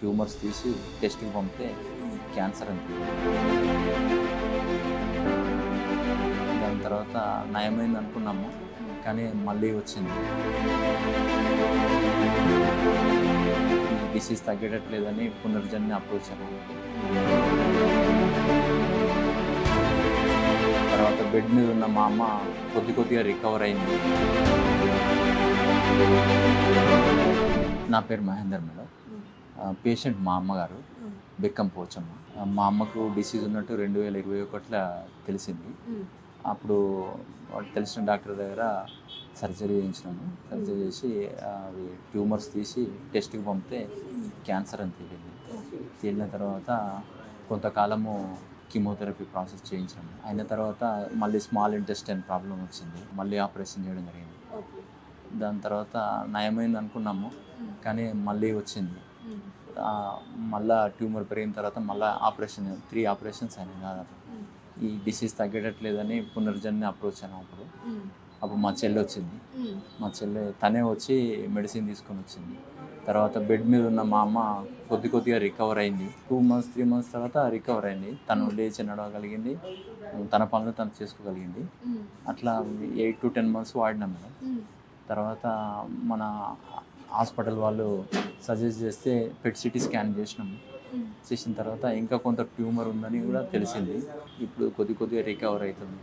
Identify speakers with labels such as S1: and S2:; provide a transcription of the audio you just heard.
S1: Tumours తీసి టెస్ట్‌కి పంపితే క్యాన్సర్ అని తేలింది. దాని తర్వాత నయమైంది అనుకున్నాము. కానీ మళ్ళీ వచ్చింది. ఈ డిసీజ్ తగ్గేటట్లేదని పునర్జన్మ అప్రోచ్ అయ్యాము. తర్వాత బెడ్ మీద ఉన్న మా అమ్మ కొద్దిగా రికవర్ అయింది. నా పేరు మహేందర్ మేడం. పేషెంట్ మా అమ్మగారు బెక్కం పోచమ్మ. మా అమ్మకు డిసీజ్ ఉన్నట్టు 2021లో తెలిసింది. అప్పుడు వాళ్ళు తెలిసిన డాక్టర్ దగ్గర సర్జరీ చేయించినాము. సర్జరీ చేసి అవి ట్యూమర్స్ తీసి టెస్ట్‌కి పంపితే క్యాన్సర్ అని తేలింది. తేలిన తర్వాత కొంతకాలము కీమోథెరపీ ప్రాసెస్ చేయించాము. అయిన తర్వాత మళ్ళీ స్మాల్ ఇంటెస్టైన్ ప్రాబ్లం వచ్చింది. మళ్ళీ ఆపరేషన్ చేయడం జరిగింది. దాని తర్వాత నయమైంది అనుకున్నాము. కానీ మళ్ళీ వచ్చింది. మళ్ళా ట్యూమర్ పెరిగిన తర్వాత మళ్ళీ 3 ఆపరేషన్స్ అయినాయి దాదాపు. ఈ డిసీజ్ తగ్గేటట్లేదని పునర్జన్మ అప్రోచ్ అయినాం. అప్పుడు మా చెల్లి వచ్చింది. మా చెల్లి తనే వచ్చి మెడిసిన్ తీసుకొని వచ్చింది. తర్వాత బెడ్ మీద ఉన్న మా అమ్మ కొద్దిగా రికవర్ అయింది. 2 మంత్స్ 3 మంత్స్ తర్వాత రికవర్ అయింది. తను లేచి నడవగలిగింది. తన పనులు తను చేసుకోగలిగింది. అట్లా 8 to 10 మంత్స్ వాడినాం మేడం. తర్వాత మన హాస్పిటల్ వాళ్ళు సజెస్ట్ చేస్తే పెట్ సిటీ స్కాన్ చేసినాము. చేసిన తర్వాత ఇంకా కొంత ట్యూమర్ ఉందని కూడా తెలిసింది. ఇప్పుడు కొద్దిగా రికవర్ అవుతుంది.